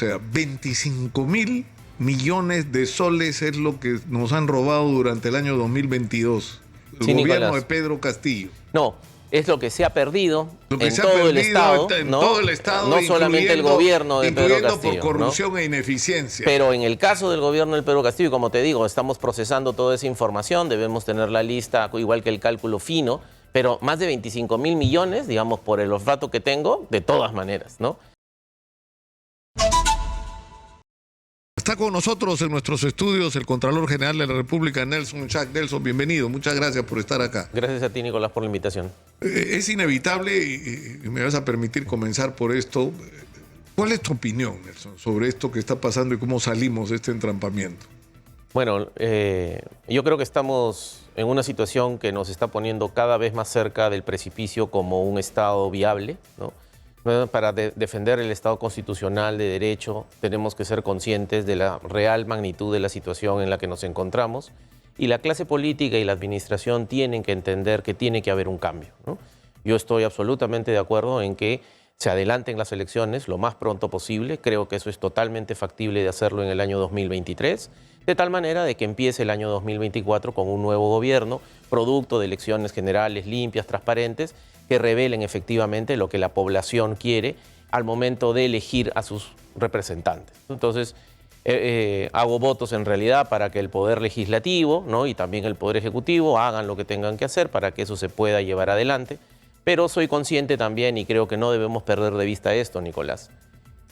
sea, 25.000 millones de soles es lo que nos han robado durante el año 2022. El Sí, gobierno Nicolás. de Pedro Castillo. No, es lo que se ha perdido En todo el Estado, no solamente el gobierno de Pedro incluyendo Castillo, por corrupción e ineficiencia. Pero en el caso del gobierno del Pedro Castillo, como te digo, estamos procesando toda esa información, debemos tener la lista, igual que el cálculo fino, pero más de 25.000 millones, digamos, por el olfato que tengo, de todas maneras, ¿no? Está con nosotros en nuestros estudios el Contralor General de la República, Nelson Schack. Nelson, bienvenido. Muchas gracias por estar acá. Gracias a ti, Nicolás, por la invitación. Es inevitable, y me vas a permitir comenzar por esto. ¿Cuál es tu opinión, Nelson, sobre esto que está pasando y cómo salimos de este entrampamiento? Bueno, yo creo que estamos en una situación que nos está poniendo cada vez más cerca del precipicio como un Estado viable, ¿no? Para defender el Estado constitucional de derecho tenemos que ser conscientes de la real magnitud de la situación en la que nos encontramos, y la clase política y la administración tienen que entender que tiene que haber un cambio, ¿no? Yo estoy absolutamente de acuerdo en que se adelanten las elecciones lo más pronto posible. Creo que eso es totalmente factible de hacerlo en el año 2023, de tal manera de que empiece el año 2024 con un nuevo gobierno, producto de elecciones generales limpias, transparentes, que revelen efectivamente lo que la población quiere al momento de elegir a sus representantes. Entonces, hago votos en realidad para que el Poder Legislativo, ¿no?, y también el Poder Ejecutivo hagan lo que tengan que hacer para que eso se pueda llevar adelante. Pero soy consciente también, y creo que no debemos perder de vista esto, Nicolás.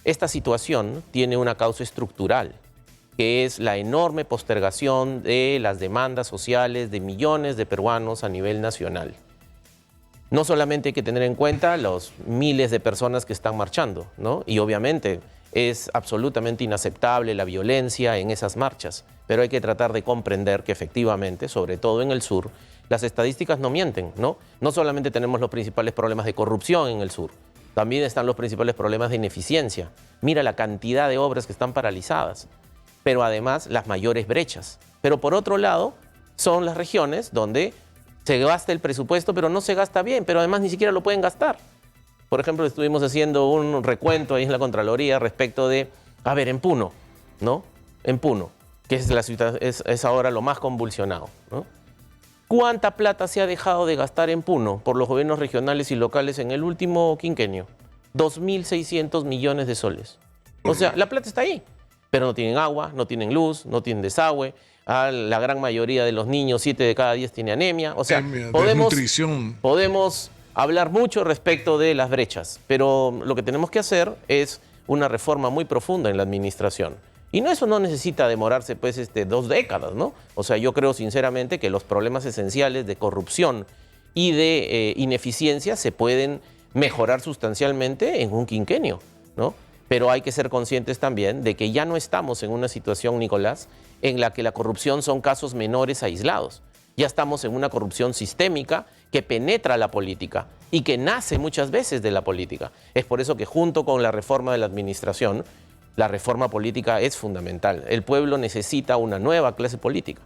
Esta situación tiene una causa estructural, que es la enorme postergación de las demandas sociales de millones de peruanos a nivel nacional. No solamente hay que tener en cuenta los miles de personas que están marchando, ¿no? Y obviamente es absolutamente inaceptable la violencia en esas marchas, pero hay que tratar de comprender que efectivamente, sobre todo en el sur, las estadísticas no mienten, ¿no? No solamente tenemos los principales problemas de corrupción en el sur, también están los principales problemas de ineficiencia. Mira la cantidad de obras que están paralizadas, pero además las mayores brechas. Pero por otro lado, son las regiones donde se gasta el presupuesto, pero no se gasta bien, pero además ni siquiera lo pueden gastar. Por ejemplo, estuvimos haciendo un recuento ahí en la Contraloría respecto de, a ver, en Puno, ¿no? En Puno, que es la ciudad, es ahora lo más convulsionado, ¿no? ¿Cuánta plata se ha dejado de gastar en Puno por los gobiernos regionales y locales en el último quinquenio? 2.600 millones de soles. O sea, la plata está ahí, pero no tienen agua, no tienen luz, no tienen desagüe. La gran mayoría de los niños, 7 de cada 10 tiene anemia. O sea, podemos hablar mucho respecto de las brechas, pero lo que tenemos que hacer es una reforma muy profunda en la administración. Y eso no necesita demorarse 2 décadas, ¿no? O sea, yo creo sinceramente que los problemas esenciales de corrupción y de ineficiencia se pueden mejorar sustancialmente en un quinquenio, ¿no? Pero hay que ser conscientes también de que ya no estamos en una situación, Nicolás, en la que la corrupción son casos menores aislados. Ya estamos en una corrupción sistémica que penetra la política y que nace muchas veces de la política. Es por eso que junto con la reforma de la administración, la reforma política es fundamental. El pueblo necesita una nueva clase política.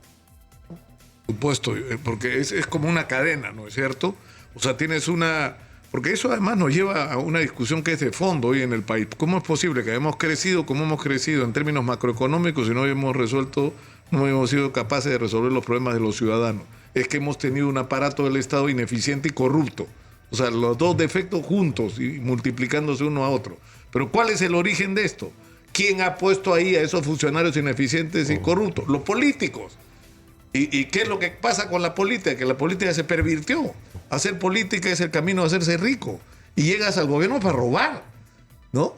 Por supuesto, porque es como una cadena, ¿no es cierto? O sea, tienes una... Porque eso además nos lleva a una discusión que es de fondo hoy en el país. ¿Cómo es posible que hemos crecido como hemos crecido en términos macroeconómicos y no hemos sido capaces de resolver los problemas de los ciudadanos? Es que hemos tenido un aparato del Estado ineficiente y corrupto. O sea, los dos defectos juntos y multiplicándose uno a otro. Pero ¿cuál es el origen de esto? ¿Quién ha puesto ahí a esos funcionarios ineficientes y corruptos? Los políticos. ¿Y qué es lo que pasa con la política? Que la política se pervirtió. Hacer política es el camino a hacerse rico. Y llegas al gobierno para robar, ¿no?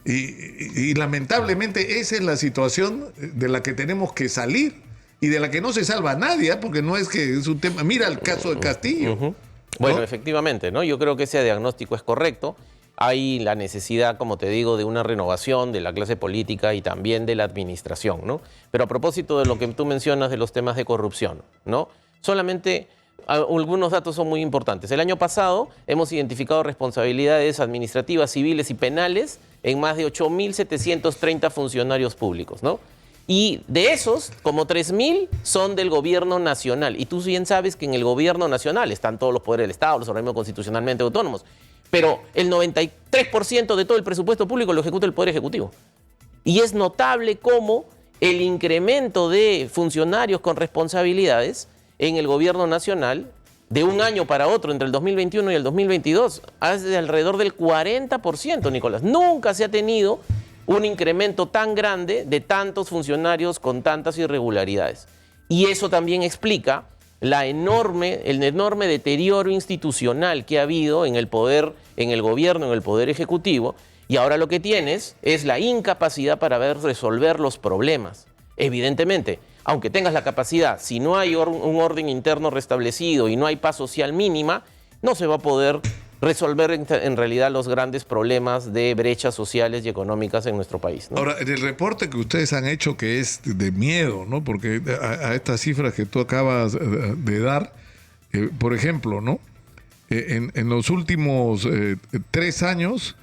Y lamentablemente esa es la situación de la que tenemos que salir y de la que no se salva nadie, porque no es que es un tema... Mira el caso de Castillo. ¿No? Bueno, efectivamente, ¿no? Yo creo que ese diagnóstico es correcto. Hay la necesidad, como te digo, de una renovación de la clase política y también de la administración, ¿no? Pero a propósito de lo que tú mencionas de los temas de corrupción, ¿no? Solamente algunos datos son muy importantes. El año pasado hemos identificado responsabilidades administrativas, civiles y penales en más de 8.730 funcionarios públicos, ¿no? Y de esos, como 3.000 son del gobierno nacional. Y tú bien sabes que en el gobierno nacional están todos los poderes del Estado, los organismos constitucionalmente autónomos. Pero el 93% de todo el presupuesto público lo ejecuta el Poder Ejecutivo. Y es notable cómo el incremento de funcionarios con responsabilidades en el gobierno nacional de un año para otro, entre el 2021 y el 2022, es de alrededor del 40%, Nicolás. Nunca se ha tenido un incremento tan grande de tantos funcionarios con tantas irregularidades. Y eso también explica el enorme deterioro institucional que ha habido en el poder, en el gobierno, en el poder ejecutivo. Y ahora lo que tienes es la incapacidad para resolver los problemas. Evidentemente, aunque tengas la capacidad, si no hay un orden interno restablecido y no hay paz social mínima, no se va a poder resolver en realidad los grandes problemas de brechas sociales y económicas en nuestro país, ¿no? Ahora, en el reporte que ustedes han hecho, que es de miedo, ¿no? Porque a estas cifras que tú acabas de dar, por ejemplo, ¿no? En los últimos 3 años,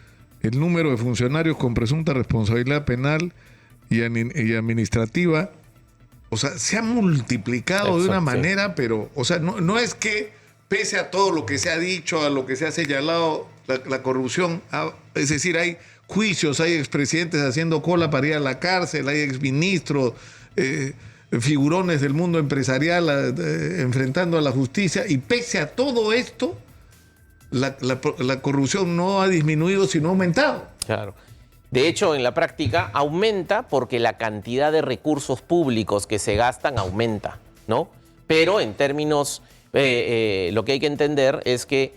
el número de funcionarios con presunta responsabilidad penal y administrativa, o sea, se ha multiplicado de una manera, pero, o sea, no es que pese a todo lo que se ha dicho, a lo que se ha señalado, la corrupción, es decir, hay juicios, hay expresidentes haciendo cola para ir a la cárcel, hay exministros, figurones del mundo empresarial enfrentando a la justicia, y pese a todo esto, la corrupción no ha disminuido, sino ha aumentado. Claro. De hecho, en la práctica aumenta porque la cantidad de recursos públicos que se gastan aumenta, ¿no? Pero en términos, lo que hay que entender es que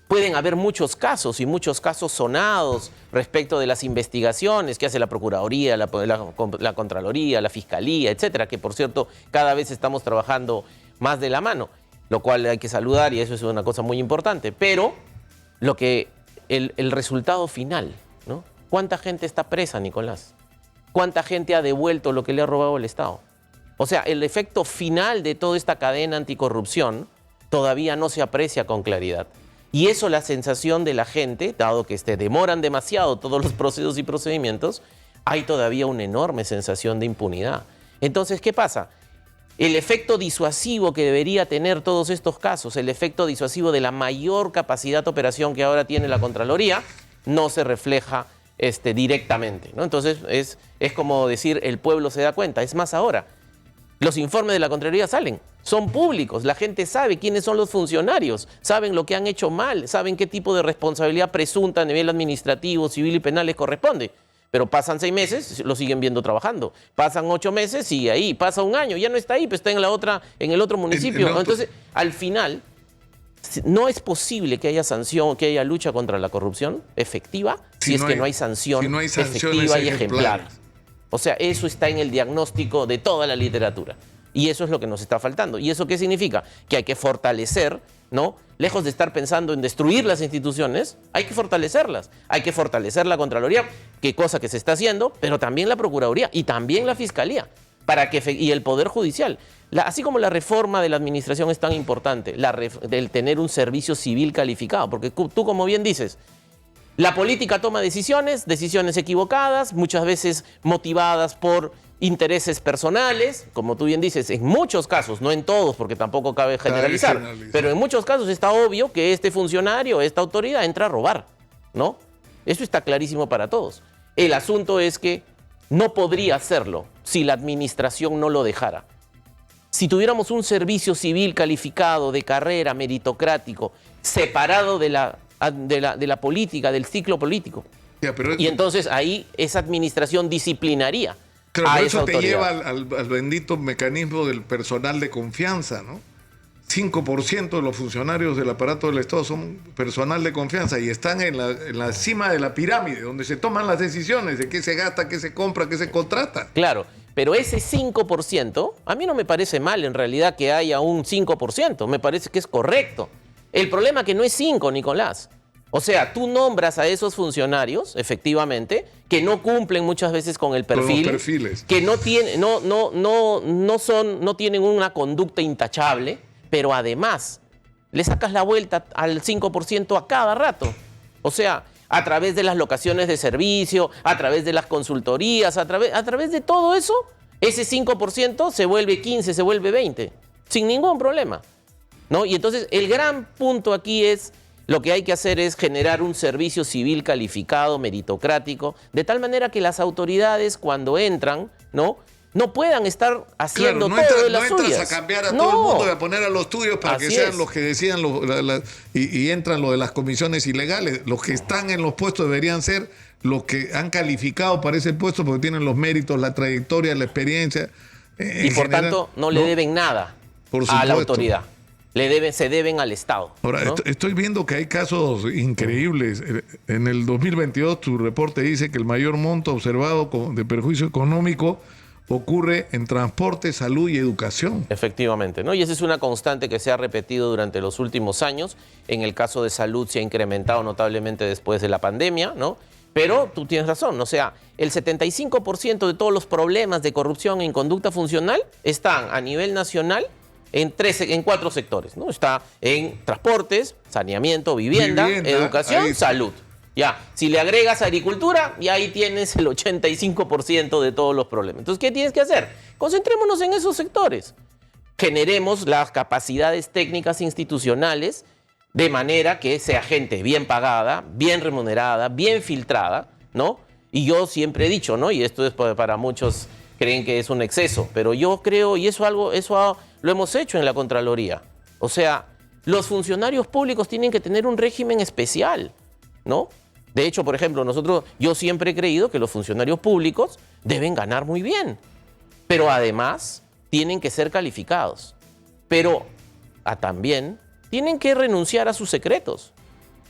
pueden haber muchos casos y muchos casos sonados respecto de las investigaciones que hace la Procuraduría, la Contraloría, la Fiscalía, etcétera, que por cierto cada vez estamos trabajando más de la mano, lo cual hay que saludar y eso es una cosa muy importante. Pero el resultado final, ¿no? ¿Cuánta gente está presa, Nicolás? ¿Cuánta gente ha devuelto lo que le ha robado el Estado? O sea, el efecto final de toda esta cadena anticorrupción todavía no se aprecia con claridad. Y eso, la sensación de la gente, dado que demoran demasiado todos los procesos y procedimientos, hay todavía una enorme sensación de impunidad. Entonces, ¿qué pasa? El efecto disuasivo que debería tener todos estos casos, el efecto disuasivo de la mayor capacidad de operación que ahora tiene la Contraloría, no se refleja directamente, ¿no? Entonces, es como decir, el pueblo se da cuenta. Es más, ahora, los informes de la Contraloría salen, son públicos, la gente sabe quiénes son los funcionarios, saben lo que han hecho mal, saben qué tipo de responsabilidad presunta a nivel administrativo, civil y penal les corresponde. Pero pasan 6 meses, lo siguen viendo trabajando. Pasan 8 meses, sigue ahí. Pasa 1 año, ya no está ahí, pues está en el otro municipio. Entonces, al final, no es posible que haya sanción, que haya lucha contra la corrupción efectiva si es que no hay sanción efectiva y ejemplar. O sea, eso está en el diagnóstico de toda la literatura. Y eso es lo que nos está faltando. ¿Y eso qué significa? Que hay que fortalecer, ¿no? Lejos de estar pensando en destruir las instituciones, hay que fortalecerlas. Hay que fortalecer la Contraloría, qué cosa que se está haciendo, pero también la Procuraduría y también la Fiscalía y el Poder Judicial. Así como la reforma de la administración es tan importante, el tener un servicio civil calificado, porque tú, como bien dices, la política toma decisiones equivocadas, muchas veces motivadas por intereses personales, como tú bien dices, en muchos casos, no en todos, porque tampoco cabe generalizar, pero en muchos casos está obvio que este funcionario, esta autoridad entra a robar, ¿no? Eso está clarísimo para todos. El asunto es que no podría hacerlo si la administración no lo dejara. Si tuviéramos un servicio civil calificado, de carrera, meritocrático, separado de la política, del ciclo político, y entonces ahí esa administración disciplinaría. Claro, pero eso te lleva al bendito mecanismo del personal de confianza, ¿no? 5% de los funcionarios del aparato del Estado son personal de confianza y están en la cima de la pirámide, donde se toman las decisiones de qué se gasta, qué se compra, qué se contrata. Claro, pero ese 5%, a mí no me parece mal en realidad que haya un 5%, me parece que es correcto. El problema es que no es 5, Nicolás. O sea, tú nombras a esos funcionarios, efectivamente, que no cumplen muchas veces con el perfil, que no tienen una conducta intachable, pero además le sacas la vuelta al 5% a cada rato. O sea, a través de las locaciones de servicio, a través de las consultorías, a través de todo eso, ese 5% se vuelve 15, se vuelve 20, sin ningún problema, ¿no? Y entonces el gran punto aquí es Lo que hay que hacer es generar un servicio civil calificado, meritocrático, de tal manera que las autoridades cuando entran, no puedan estar haciendo todo de las suyas. No entras a cambiar a todo el mundo y a poner a los tuyos para que sean los que decían y entran lo de las comisiones ilegales. Los que están en los puestos deberían ser los que han calificado para ese puesto porque tienen los méritos, la trayectoria, la experiencia. Y por tanto no le deben nada a la autoridad. Se deben al Estado. Ahora, estoy viendo que hay casos increíbles. En el 2022 tu reporte dice que el mayor monto observado de perjuicio económico ocurre en transporte, salud y educación. Efectivamente, ¿no? Y esa es una constante que se ha repetido durante los últimos años. En el caso de salud se ha incrementado notablemente después de la pandemia, ¿no? Pero tú tienes razón, o sea, el 75% de todos los problemas de corrupción e inconducta funcional están a nivel nacional en 4 sectores, ¿no? Está en transportes, saneamiento, vivienda, educación, salud. Ya, si le agregas agricultura, y ahí tienes el 85% de todos los problemas. Entonces, ¿qué tienes que hacer? Concentrémonos en esos sectores. Generemos las capacidades técnicas institucionales de manera que sea gente bien pagada, bien remunerada, bien filtrada, ¿no? Y yo siempre he dicho, ¿no? Y esto es para muchos creen que es un exceso, pero yo creo, y eso lo hemos hecho en la Contraloría. O sea, los funcionarios públicos tienen que tener un régimen especial, ¿no? De hecho, por ejemplo, yo siempre he creído que los funcionarios públicos deben ganar muy bien, pero además tienen que ser calificados. Pero también tienen que renunciar a sus secretos.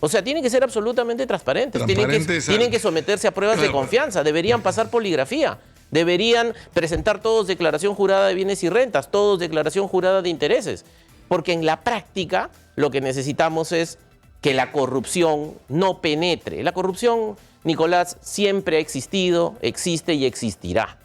O sea, tienen que ser absolutamente transparentes. Tienen que someterse a pruebas de confianza. Deberían pasar poligrafía. Deberían presentar todos declaración jurada de bienes y rentas, todos declaración jurada de intereses. Porque en la práctica lo que necesitamos es que la corrupción no penetre. La corrupción, Nicolás, siempre ha existido, existe y existirá.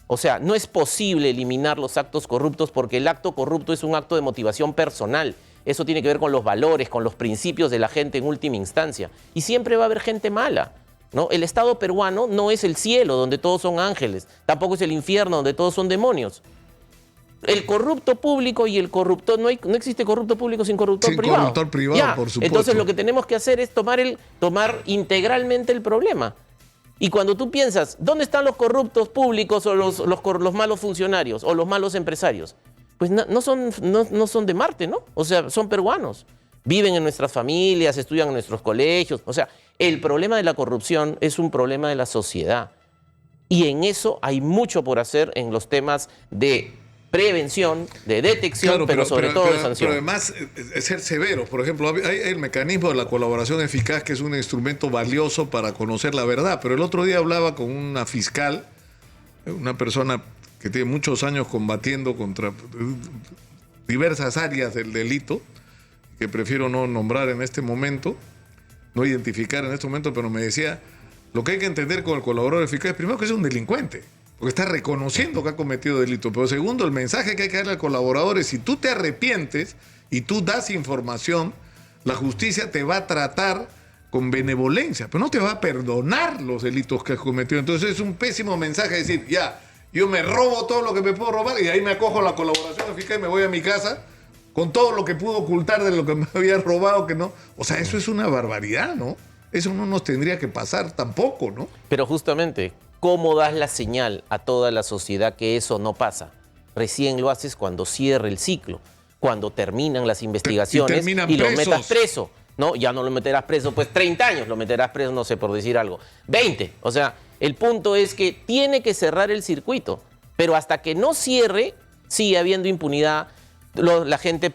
O sea, no es posible eliminar los actos corruptos porque el acto corrupto es un acto de motivación personal. Eso tiene que ver con los valores, con los principios de la gente en última instancia. Y siempre va a haber gente mala, ¿no? El Estado peruano no es el cielo donde todos son ángeles, tampoco es el infierno donde todos son demonios. El corrupto público y el corruptor, no existe corrupto público sin corruptor privado. Sin corruptor privado, ya, por supuesto. Entonces lo que tenemos que hacer es tomar integralmente el problema. Y cuando tú piensas, ¿dónde están los corruptos públicos o los malos funcionarios o los malos empresarios? Pues no son de Marte, ¿no? O sea, son peruanos. Viven en nuestras familias, estudian en nuestros colegios. O sea, el problema de la corrupción es un problema de la sociedad. Y en eso hay mucho por hacer en los temas de prevención, de detección, claro, pero sobre todo de sanción. Pero además, ser severos. Por ejemplo, hay el mecanismo de la colaboración eficaz, que es un instrumento valioso para conocer la verdad. Pero el otro día hablaba con una fiscal, una persona que tiene muchos años combatiendo contra diversas áreas del delito, que prefiero no nombrar en este momento, no identificar en este momento, pero me decía, lo que hay que entender con el colaborador eficaz, primero que es un delincuente, porque está reconociendo que ha cometido delito, pero segundo, el mensaje que hay que darle al colaborador es, si tú te arrepientes y tú das información, la justicia te va a tratar con benevolencia, pero no te va a perdonar los delitos que has cometido. Entonces es un pésimo mensaje decir, ya, yo me robo todo lo que me puedo robar y ahí me acojo a la colaboración eficaz y me voy a mi casa con todo lo que pudo ocultar de lo que me había robado, que no. O sea, eso es una barbaridad, ¿no? Eso no nos tendría que pasar tampoco, ¿no? Pero justamente, ¿cómo das la señal a toda la sociedad que eso no pasa? Recién lo haces cuando cierre el ciclo, cuando terminan las investigaciones y lo metas preso. No, ya no lo meterás preso, pues 30 años, lo meterás preso, no sé, por decir algo. 20, o sea, el punto es que tiene que cerrar el circuito, pero hasta que no cierre, sigue habiendo impunidad. La gente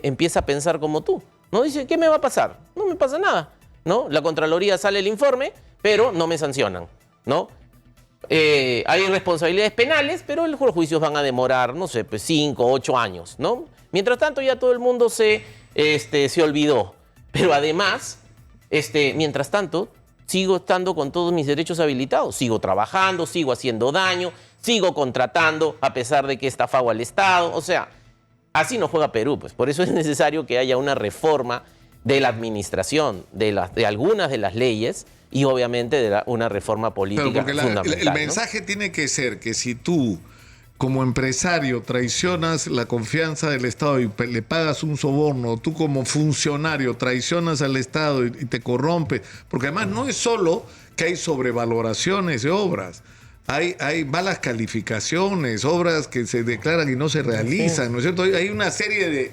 empieza a pensar como tú, ¿no? Dice, ¿qué me va a pasar? No me pasa nada, ¿no? La Contraloría sale el informe, pero no me sancionan, ¿no? Hay responsabilidades penales, pero los juicios van a demorar, no sé, pues 5, 8 años, ¿no? Mientras tanto, ya todo el mundo se olvidó. Pero además, mientras tanto, sigo estando con todos mis derechos habilitados. Sigo trabajando, sigo haciendo daño, sigo contratando, a pesar de que he estafado al Estado. O sea, así no juega Perú, pues. Por eso es necesario que haya una reforma de la administración, de algunas de las leyes y obviamente una reforma política fundamental. El mensaje, ¿no?, tiene que ser que si tú como empresario traicionas la confianza del Estado y le pagas un soborno, tú como funcionario traicionas al Estado y te corrompes, porque además no es solo que hay sobrevaloraciones de obras, hay malas calificaciones, obras que se declaran y no se realizan, ¿no es cierto? Hay una serie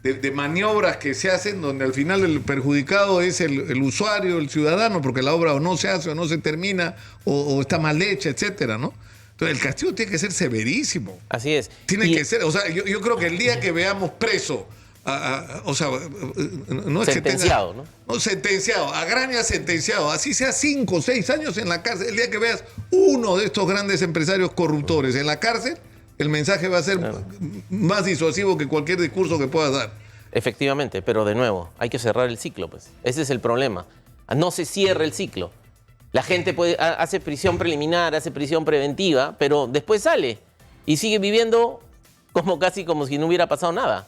de maniobras que se hacen donde al final el perjudicado es el usuario, el ciudadano, porque la obra o no se hace o no se termina o está mal hecha, etcétera, ¿no? Entonces el castigo tiene que ser severísimo. Así es. Tiene que ser, o sea, yo creo que el día que veamos preso, o sea, no es sentenciado, que tenga, ¿no? No, sentenciado, a Graña sentenciado, así sea 5 o 6 años en la cárcel, el día que veas uno de estos grandes empresarios corruptores en la cárcel, el mensaje va a ser más disuasivo que cualquier discurso que puedas dar. Efectivamente, pero de nuevo, hay que cerrar el ciclo, pues. Ese es el problema. No se cierra el ciclo. La gente hace prisión preliminar, hace prisión preventiva, pero después sale y sigue viviendo casi como si no hubiera pasado nada.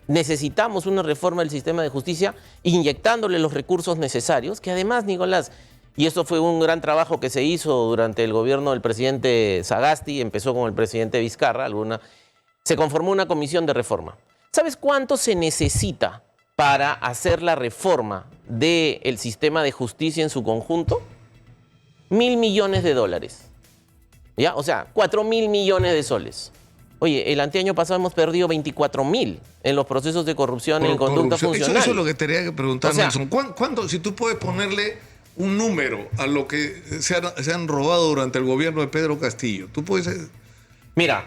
Necesitamos una reforma del sistema de justicia inyectándole los recursos necesarios, que además, Nicolás, y eso fue un gran trabajo que se hizo durante el gobierno del presidente Sagasti, empezó con el presidente Vizcarra, se conformó una comisión de reforma. ¿Sabes cuánto se necesita para hacer la reforma del sistema de justicia en su conjunto? $1.000 millones. ¿Ya? O sea, 4.000 millones de soles. Oye, el anteaño pasado hemos perdido 24.000 en los procesos de corrupción en conducta funcional. Eso es lo que tenía que preguntar, o sea, Nelson. ¿Cuánto, si tú puedes ponerle un número a lo que se han robado durante el gobierno de Pedro Castillo? Tú puedes... Mira,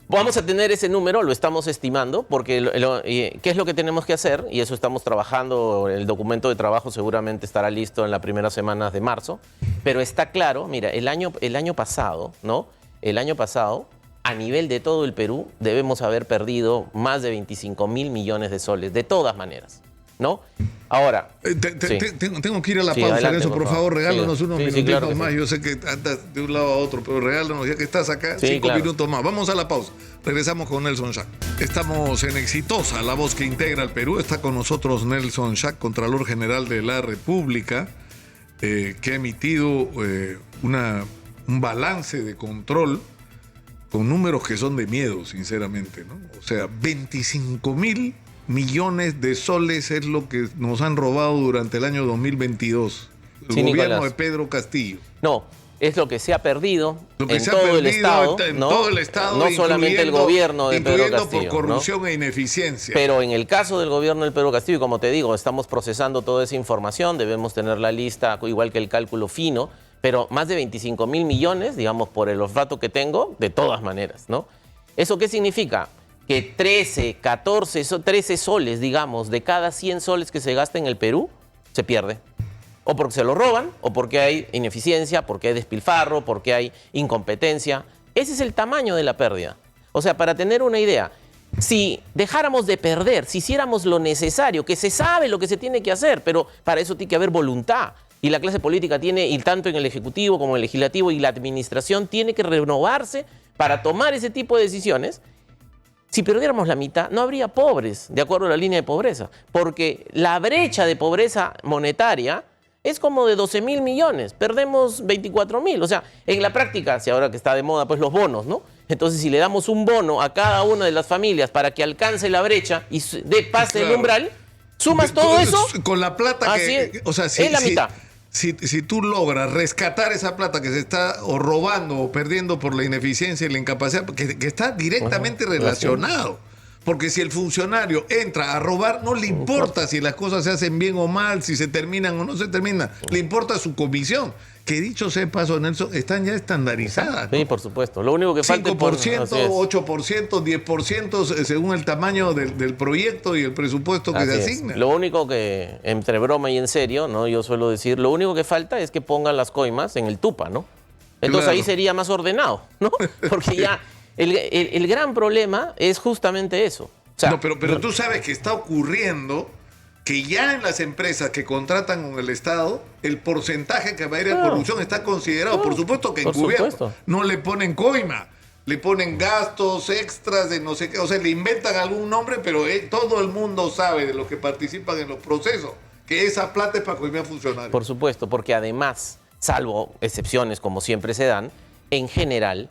vamos a tener ese número, lo estamos estimando, porque ¿qué es lo que tenemos que hacer? Y eso estamos trabajando, el documento de trabajo seguramente estará listo en las primeras semanas de marzo, pero está claro, mira, el año pasado, ¿no? El año pasado, a nivel de todo el Perú, debemos haber perdido más de 25.000 millones de soles, de todas maneras, ¿no? Ahora... Tengo que ir a la pausa, adelante, eso, por favor, regálanos unos minutitos claro más. sí. Yo sé que andas de un lado a otro, pero regálanos, ya que estás acá, 5 claro. minutos más. Vamos a la pausa. Regresamos con Nelson Schack. Estamos en Exitosa, la voz que integra el Perú. Está con nosotros Nelson Schack, Contralor General de la República, que ha emitido un balance de control con números que son de miedo, sinceramente, ¿no? O sea, 25.000 millones de soles es lo que nos han robado durante el año 2022. El gobierno Nicolás. de Pedro Castillo. No, es lo que se ha perdido En todo el Estado, ¿no? Todo el Estado, no solamente el gobierno de Pedro Castillo, por corrupción e ineficiencia. Pero en el caso del gobierno del Pedro Castillo, como te digo, estamos procesando toda esa información, debemos tener la lista, igual que el cálculo fino, pero más de 25.000 millones, digamos, por el olfato que tengo, de todas maneras, ¿no? ¿Eso qué significa? Que 13, 14, 13 soles, digamos, de cada 100 soles que se gasta en el Perú, se pierde. O porque se lo roban, o porque hay ineficiencia, porque hay despilfarro, porque hay incompetencia. Ese es el tamaño de la pérdida. O sea, para tener una idea, si dejáramos de perder, si hiciéramos lo necesario, que se sabe lo que se tiene que hacer, pero para eso tiene que haber voluntad. Y la clase política tiene, y tanto en el Ejecutivo como en el Legislativo y la Administración, tiene que renovarse para tomar ese tipo de decisiones. Si perdiéramos la mitad, no habría pobres, de acuerdo a la línea de pobreza, porque la brecha de pobreza monetaria es como de 12.000 millones, perdemos 24.000. O sea, en la práctica, si ahora que está de moda, pues los bonos, ¿no? Entonces, si le damos un bono a cada una de las familias para que alcance la brecha y pase el umbral, sumas todo eso. Con la plata que... O sea, es la mitad. Si tú logras rescatar esa plata que se está o robando o perdiendo por la ineficiencia y la incapacidad, que está directamente relacionado. Porque si el funcionario entra a robar, no le importa si las cosas se hacen bien o mal, si se terminan o no se terminan. Le importa su comisión. Que dicho sea de paso, Nelson, están ya estandarizadas, ¿no? Sí, por supuesto. Lo único que falta 5%, 8%, 10% según el tamaño del proyecto y el presupuesto que se asigna. Lo único que, entre broma y en serio, ¿no? Yo suelo decir, lo único que falta es que pongan las coimas en el tupa, ¿no? Entonces ahí sería más ordenado, ¿no? Porque ya el gran problema es justamente eso. O sea, no, pero tú sabes que está ocurriendo que ya en las empresas que contratan con el Estado, el porcentaje que va a ir a corrupción está considerado. Por supuesto que encubierto. No le ponen coima, le ponen gastos extras de no sé qué. O sea, le inventan algún nombre, pero todo el mundo sabe de los que participan en los procesos que esa plata es para coimar funcionarios. Por supuesto, porque además, salvo excepciones como siempre se dan, en general,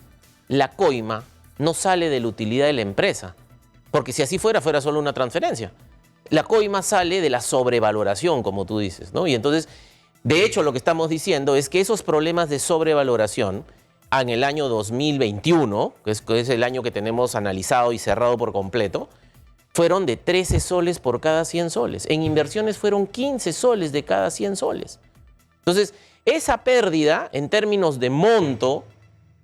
la coima no sale de la utilidad de la empresa, porque si así fuera solo una transferencia. La coima sale de la sobrevaloración, como tú dices, ¿no? Y entonces, de hecho, lo que estamos diciendo es que esos problemas de sobrevaloración en el año 2021, que es el año que tenemos analizado y cerrado por completo, fueron de 13 soles por cada 100 soles. En inversiones fueron 15 soles de cada 100 soles. Entonces, esa pérdida, en términos de monto,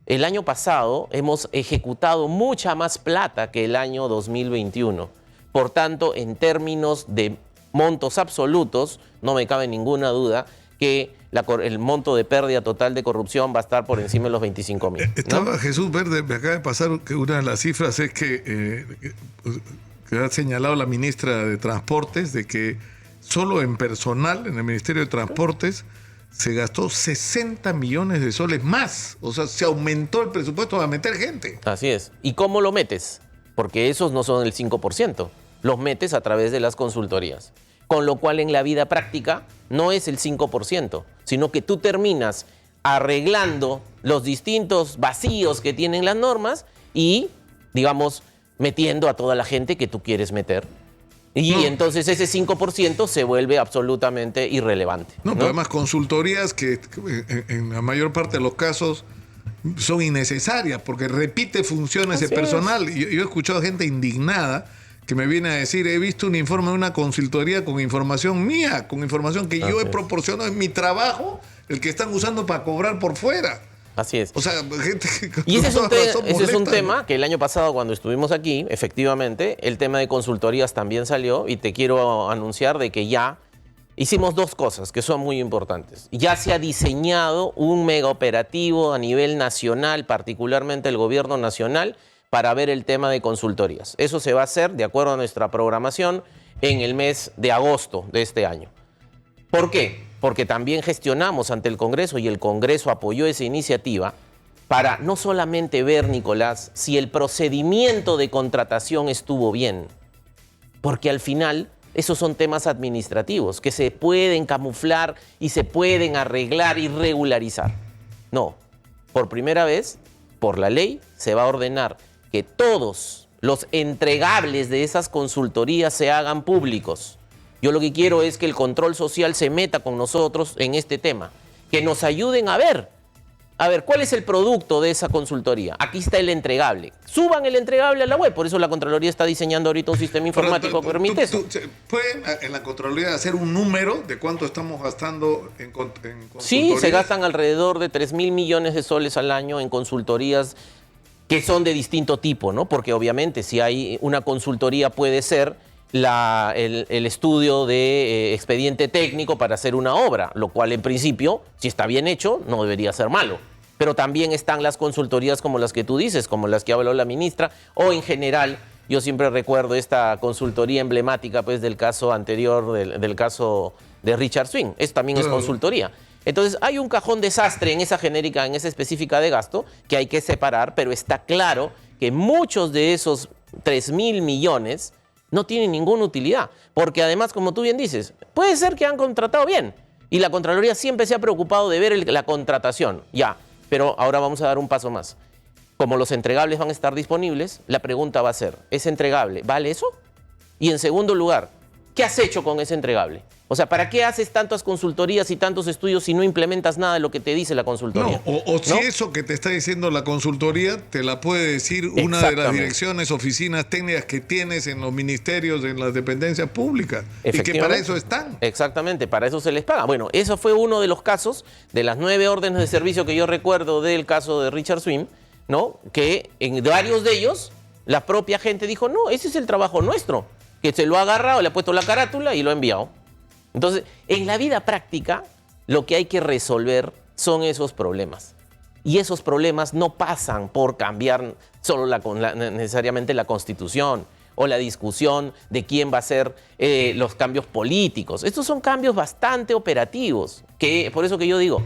el año pasado hemos ejecutado mucha más plata que el año 2021. Por tanto, en términos de montos absolutos, no me cabe ninguna duda que el monto de pérdida total de corrupción va a estar por encima de los 25.000. ¿No? Estaba Jesús Verde, me acaba de pasar que una de las cifras es que ha señalado la ministra de Transportes de que solo en personal, en el Ministerio de Transportes, se gastó 60 millones de soles más. O sea, se aumentó el presupuesto para meter gente. Así es. ¿Y cómo lo metes? Porque esos no son el 5%. Los metes a través de las consultorías. Con lo cual, en la vida práctica, no es el 5%, sino que tú terminas arreglando los distintos vacíos que tienen las normas y, digamos, metiendo a toda la gente que tú quieres meter. Y entonces ese 5% se vuelve absolutamente irrelevante. No, pero además consultorías que en la mayor parte de los casos son innecesarias porque repite funciones de personal. Yo he escuchado gente indignada que me viene a decir, he visto un informe de una consultoría con información mía, con información que yo he proporcionado en mi trabajo, el que están usando para cobrar por fuera. Así es. O sea, gente que... Y ese es un tema que el año pasado cuando estuvimos aquí, efectivamente, el tema de consultorías también salió y te quiero anunciar de que ya hicimos dos cosas que son muy importantes. Ya se ha diseñado un mega operativo a nivel nacional, particularmente el gobierno nacional, para ver el tema de consultorías. Eso se va a hacer, de acuerdo a nuestra programación, en el mes de agosto de este año. ¿Por qué? Porque también gestionamos ante el Congreso y el Congreso apoyó esa iniciativa para no solamente ver, Nicolás, si el procedimiento de contratación estuvo bien, porque al final esos son temas administrativos que se pueden camuflar y se pueden arreglar y regularizar. No, por primera vez, por la ley, se va a ordenar que todos los entregables de esas consultorías se hagan públicos. Yo lo que quiero es que el control social se meta con nosotros en este tema, que nos ayuden a ver, ¿cuál es el producto de esa consultoría? Aquí está el entregable. Suban el entregable a la web, por eso la Contraloría está diseñando ahorita un sistema informático que permite eso. ¿Pueden en la Contraloría hacer un número de cuánto estamos gastando en consultorías? Sí, se gastan alrededor de 3.000 millones de soles al año en consultorías que son de distinto tipo, ¿no? Porque obviamente si hay una consultoría puede ser el estudio de expediente técnico para hacer una obra, lo cual en principio, si está bien hecho, no debería ser malo. Pero también están las consultorías como las que tú dices, como las que habló la ministra, o en general, yo siempre recuerdo esta consultoría emblemática pues, del caso anterior, del caso de Richard Swing. Eso también es consultoría. Entonces, hay un cajón desastre en esa genérica, en esa específica de gasto, que hay que separar, pero está claro que muchos de esos 3.000 millones no tienen ninguna utilidad. Porque además, como tú bien dices, puede ser que han contratado bien. Y la Contraloría siempre se ha preocupado de ver la contratación. Ya, pero ahora vamos a dar un paso más. Como los entregables van a estar disponibles, la pregunta va a ser, ¿ese entregable vale eso? Y en segundo lugar, ¿qué has hecho con ese entregable? O sea, ¿para qué haces tantas consultorías y tantos estudios si no implementas nada de lo que te dice la consultoría? No, si eso que te está diciendo la consultoría te la puede decir una de las direcciones, oficinas técnicas que tienes en los ministerios, en las dependencias públicas, y que para eso están. Exactamente, para eso se les paga. Bueno, eso fue uno de los casos de las 9 órdenes de servicio que yo recuerdo del caso de Richard Swing, ¿no? Que en varios de ellos la propia gente dijo, no, ese es el trabajo nuestro, que se lo ha agarrado, le ha puesto la carátula y lo ha enviado. Entonces, en la vida práctica, lo que hay que resolver son esos problemas. Y esos problemas no pasan por cambiar solo necesariamente la Constitución o la discusión de quién va a hacer los cambios políticos. Estos son cambios bastante operativos, que por eso que yo digo,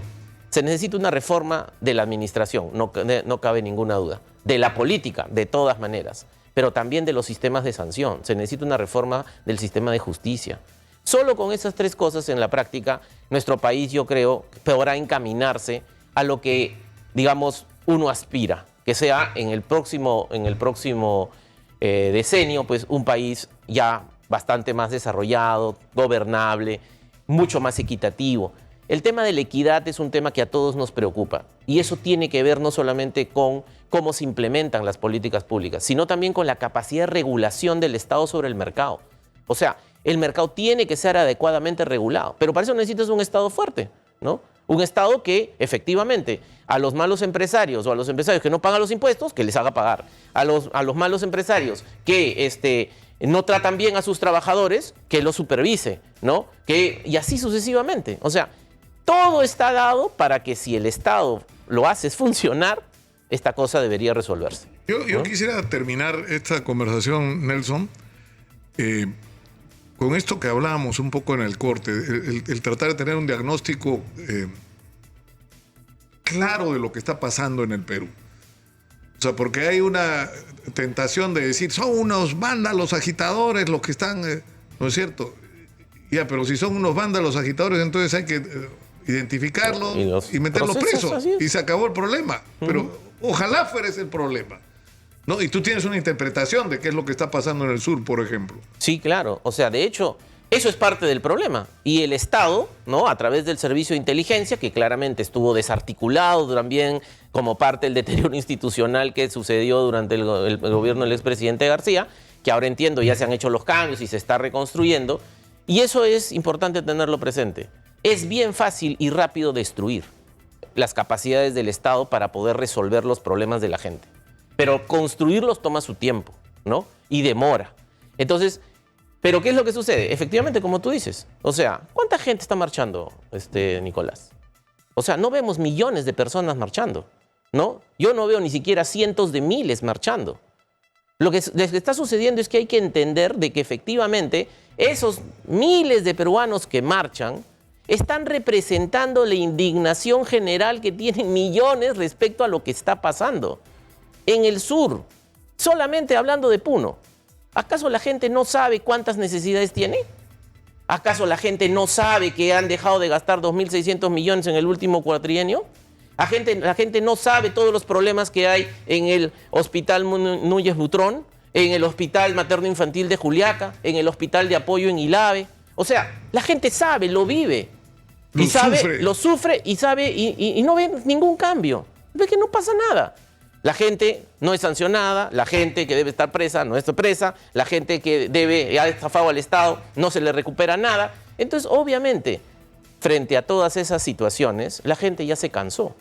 se necesita una reforma de la administración, no cabe ninguna duda. De la política, de todas maneras, pero también de los sistemas de sanción. Se necesita una reforma del sistema de justicia. Solo con esas tres cosas en la práctica, nuestro país, yo creo, podrá encaminarse a lo que, digamos, uno aspira, que sea en el próximo decenio, pues un país ya bastante más desarrollado, gobernable, mucho más equitativo. El tema de la equidad es un tema que a todos nos preocupa y eso tiene que ver no solamente con cómo se implementan las políticas públicas, sino también con la capacidad de regulación del Estado sobre el mercado. O sea, el mercado tiene que ser adecuadamente regulado, pero para eso necesitas un Estado fuerte, ¿no? Un Estado que efectivamente a los malos empresarios o a los empresarios que no pagan los impuestos, que les haga pagar. A los malos empresarios que no tratan bien a sus trabajadores, que los supervise, ¿no? Y así sucesivamente. O sea, todo está dado para que si el Estado lo hace funcionar, esta cosa debería resolverse. Yo quisiera terminar esta conversación, Nelson, con esto que hablábamos un poco en el corte, el tratar de tener un diagnóstico claro de lo que está pasando en el Perú. O sea, porque hay una tentación de decir, son unos vándalos agitadores los que están, ¿no es cierto? Ya, pero si son unos vándalos agitadores, entonces hay que identificarlos y meterlos presos. Y se acabó el problema. Pero ojalá fuera ese el problema, ¿no? Y tú tienes una interpretación de qué es lo que está pasando en el sur, por ejemplo. Sí, claro. O sea, de hecho, eso es parte del problema. Y el Estado, ¿no? A través del servicio de inteligencia, que claramente estuvo desarticulado también como parte del deterioro institucional que sucedió durante el gobierno del expresidente García, que ahora entiendo ya se han hecho los cambios y se está reconstruyendo. Y eso es importante tenerlo presente. Es bien fácil y rápido destruir las capacidades del Estado para poder resolver los problemas de la gente. Pero construirlos toma su tiempo, ¿no? Y demora. Entonces, ¿pero qué es lo que sucede? Efectivamente, como tú dices, o sea, ¿cuánta gente está marchando, Nicolás? O sea, no vemos millones de personas marchando, ¿no? Yo no veo ni siquiera cientos de miles marchando. Lo que está sucediendo es que hay que entender de que efectivamente esos miles de peruanos que marchan están representando la indignación general que tienen millones respecto a lo que está pasando. En el sur, solamente hablando de Puno, ¿acaso la gente no sabe cuántas necesidades tiene? ¿Acaso la gente no sabe que han dejado de gastar 2.600 millones en el último cuatrienio? La gente no sabe todos los problemas que hay en el Hospital Núñez Butrón, en el Hospital Materno Infantil de Juliaca, en el Hospital de Apoyo en Ilave. O sea, la gente sabe, lo vive. Lo sufre y sabe y no ve ningún cambio. Ve que no pasa nada. La gente no es sancionada, la gente que debe estar presa no está presa, la gente que ha estafado al Estado no se le recupera nada. Entonces, obviamente, frente a todas esas situaciones, la gente ya se cansó.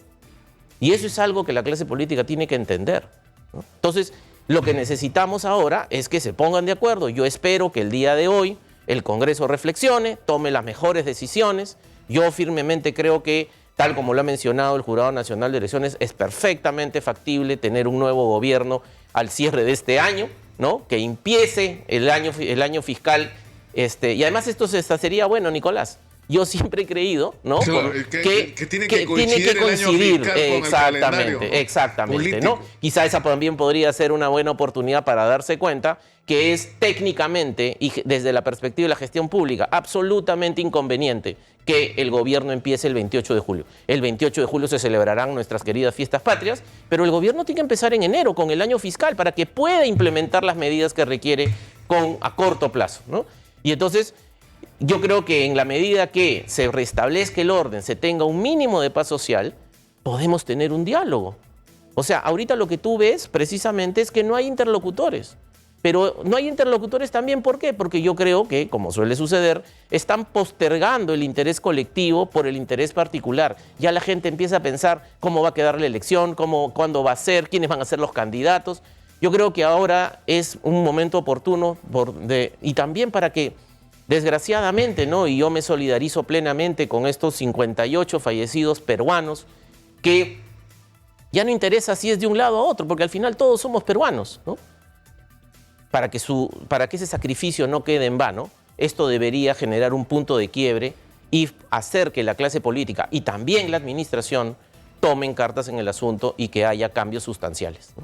Y eso es algo que la clase política tiene que entender, ¿no? Entonces, lo que necesitamos ahora es que se pongan de acuerdo. Yo espero que el día de hoy el Congreso reflexione, tome las mejores decisiones. Yo firmemente creo que, tal como lo ha mencionado el Jurado Nacional de Elecciones, es perfectamente factible tener un nuevo gobierno al cierre de este año, ¿no? Que empiece el año fiscal. Y además esto sería bueno, Nicolás. Yo siempre he creído, ¿no? Claro, que tiene que coincidir el año fiscal con el calendario exactamente, ¿no? Quizá esa también podría ser una buena oportunidad para darse cuenta que es técnicamente y desde la perspectiva de la gestión pública absolutamente inconveniente que el gobierno empiece el 28 de julio. El 28 de julio se celebrarán nuestras queridas fiestas patrias, pero el gobierno tiene que empezar en enero con el año fiscal para que pueda implementar las medidas que requiere a corto plazo, ¿no? Y entonces, yo creo que en la medida que se restablezca el orden, se tenga un mínimo de paz social, podemos tener un diálogo. O sea, ahorita lo que tú ves precisamente es que no hay interlocutores. Pero no hay interlocutores también, ¿por qué? Porque yo creo que, como suele suceder, están postergando el interés colectivo por el interés particular. Ya la gente empieza a pensar cómo va a quedar la elección, cuándo va a ser, quiénes van a ser los candidatos. Yo creo que ahora es un momento oportuno y también para que, desgraciadamente, ¿no? Y yo me solidarizo plenamente con estos 58 fallecidos peruanos, que ya no interesa si es de un lado a otro, porque al final todos somos peruanos, ¿no? Para que ese sacrificio no quede en vano, esto debería generar un punto de quiebre y hacer que la clase política y también la administración tomen cartas en el asunto y que haya cambios sustanciales, ¿no?